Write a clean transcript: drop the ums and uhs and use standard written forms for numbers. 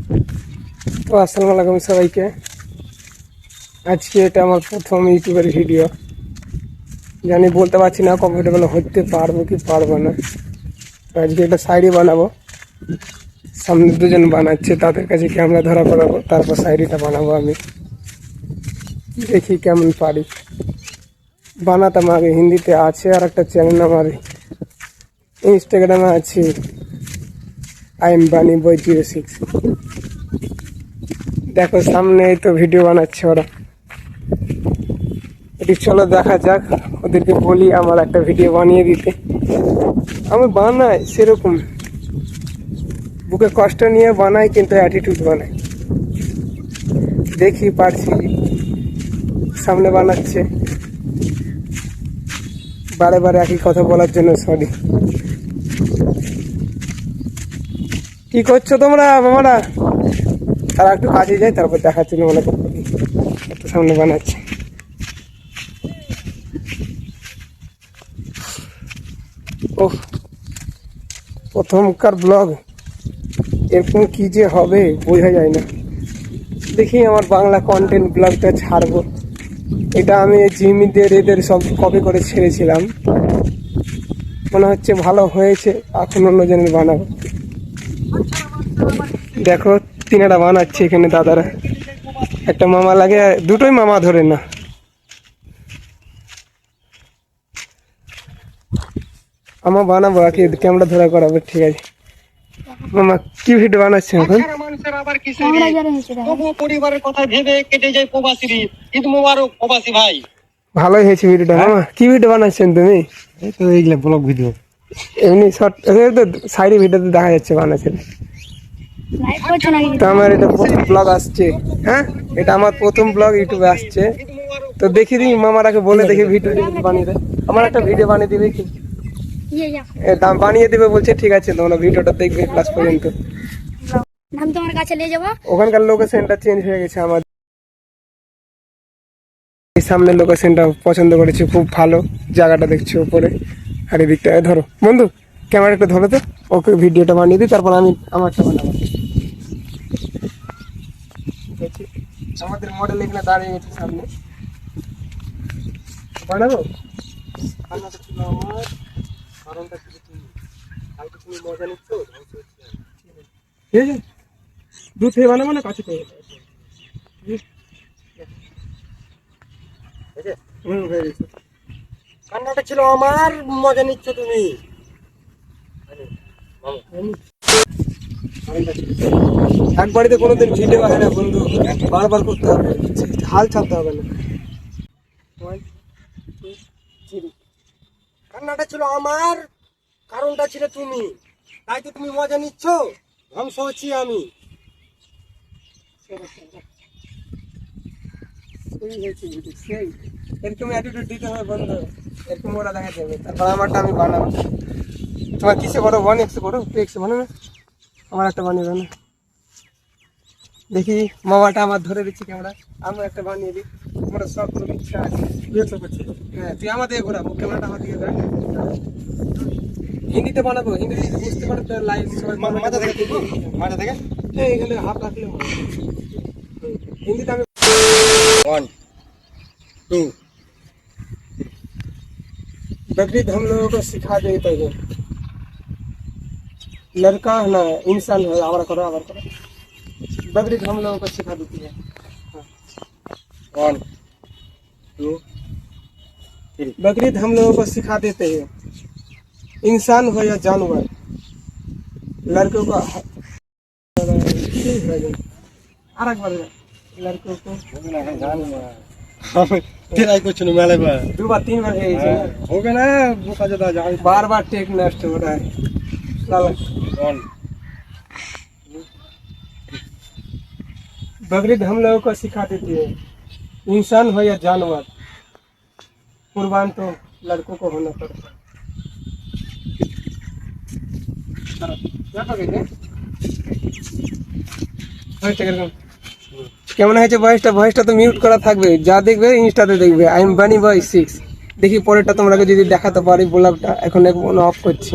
তো আসসালামু আলাইকুম সবাইকে। আজকে এটা আমার প্রথম ইউটিউবের ভিডিও। জানি বলতে পারছি না কমফোর্টেবল হতে পারবো কি পারবো না। তো আজকে একটা সাইডি বানাবো, সামনে দুজন বানাচ্ছে, তাদের কাছে ক্যামেরা ধরা করাবো, তারপর সাইডিটা বানাবো। আমি দেখি কেমন পারি। বানাতাম আগে, হিন্দিতে আছে, আর একটা চ্যানেল আমার ইনস্টাগ্রামে আছে, আই এম বানি বয় 06। দেখো সামনে এই তো ভিডিও বানাচ্ছে ওরা। এটি চলো দেখা যাক, ওদেরকে বলি আমার একটা ভিডিও বানিয়ে দিতে। আমি বানাই সেরকম, বুকে কষ্ট নিয়ে বানাই, কিন্তু অ্যাটিটিউড বানাই। দেখি পারছি। সামনে বানাচ্ছে, বারে বারে একই কথা বলার জন্য সরি। কি করছো তোমরা মামারা? তারা একটু কাজে যায়, তারপর দেখাচ্ছিল মনে করতে। একটু সামনে বানাচ্ছে। ও প্রথমকার ব্লগ, এরকম কি যে হবে বোঝা যায় না। দেখি আমার বাংলা কন্টেন্ট ব্লগটা ছাড়বো। এটা আমি জিমিদের এদের সব কপি করে ছেড়েছিলাম, মনে হচ্ছে ভালো হয়েছে। এখন অন্যজনের বানাবো। দেখো তিনারা বানাচ্ছে এখানে, দাদারা। একটা মামা লাগে, দুটোই মামা ধরে না। আমার বানাবো, আগে ক্যামেরা ধরা করাবো, ঠিক আছে। মামা কি ভিডিও বানাচ্ছে এখন? পরিবারের কথা ভেবে কেটে যায় প্রবাসী। ঈদ মোবারক প্রবাসী ভাই। ভালোই হয়েছে ভিডিওটা। মামা কি ভিডিও বানাচ্ছেন তুমি? এই তো এইগুলা ব্লগ ভিডিও, এমনি শর্ট, তো সাইডে ভিডিওতে দেখা যাচ্ছে বানাচ্ছেন। তো আমার এটা প্রথম ব্লগ আসছে। হ্যাঁ, এটা আমার প্রথম ব্লগ ইউটিউবে আসছে। তো দেখি দিই মামারাকে বলে দেখি ভিডিও বানিয়ে দেয়। আমার একটা ভিডিও বানিয়ে দিবে কি? দাম বানিয়ে দিবে বলছে। ঠিক আছে, তোমরা ভিডিওটা দেখবে ক্লাস পর্যন্ত। আমি তোমার কাছে নিয়ে যাবো। ওখানকার লোকেশনটা চেঞ্জ হয়ে গেছে আমার। এই সামনের লোকেশনটা পছন্দ করেছি, খুব ভালো জায়গাটা দেখছি উপরে। আর এই দিকটা ধরো বন্ধু, ক্যামেরা একটু ধরো তো। ওকে ভিডিওটা বানিয়ে দিই, তারপর আমি আমারটা বানাবো। আমাদের মডেল এখানে দাঁড়িয়ে গেছে সামনে। বানাবো। বানাতে ছিল আমার, কারণটা কি তুমি কালকে তুমি মজা নিচ্ছ, ঠিক আছে? দূর থেকে বানাবো না কাছে থেকে? কান্নাটা ছিল আমার, মজা নিচ্ছ তুমি। একবারে কোনোদিন ভিডিও হয় না বন্ধু, বারবার করতে হবে, হাল ছাড়তে হবে না। কান্নাটা ছিল আমার, কারণটা ছিল তুমি। তাই তো তুমি মজা নিচ্ছ, ধ্বংস হচ্ছি আমি। এরকম অ্যাটিটিউড দিতে হবে বন্ধু, এরকম ওরা দেখা যাবে। তারপর আমারটা আমি বানাবো। তোমার কিসে করো? 1x করো, 2x বানো না। আমার একটা বানিয়ে দাও না। দেখি মামাটা আমার ধরে দিচ্ছি ক্যামেরা, আমরা একটা বানিয়ে দিই। আমরা সব তোর ইচ্ছা আছে। হ্যাঁ, তুই আমাদের ঘোরাবো, ক্যামেরাটা আমার দিকে দেখ। হিন্দিতে বানাবো, হিন্দি যদি বুঝতে পারো তো লাইভ সবাই মাথা থেকে তুলবো, মাথা থেকে। এখানে হাফ রাখলে হবে। হিন্দিতে আমি 1 2 बकरीद हम लोगों को सिखा देता है। लड़का है ना, इंसान है। आवर करो, आवर करो। बकरीद हम लोगों को सिखा देती है। 1 2 3 बकरीद हम लोगों को सिखा देते हैं, इंसान हो या जानवर। लड़कों को আর একবার लड़कों को तेरा कुछ नहीं मिले बा। दो बार तीन बार है हो गया ना, बुका ज्यादा जाओ। बार बार टेक नष्ट हो रहा है। लाला 1 बकरीद हम लोगों को सिखा देती है, इंसान हो या जानवर, कुर्बान तो लड़कों को होना पड़ता है। কেমন হয়েছে ভয়েসটা? ভয়েসটা তো মিউট করা থাকবে, যা দেখবে ইনস্টাতে দেখবে আই এম বানি বয় 6। দেখি পরেরটা তোমরা যদি দেখাতে পারি ব্লগটা। এখন অফ করছি।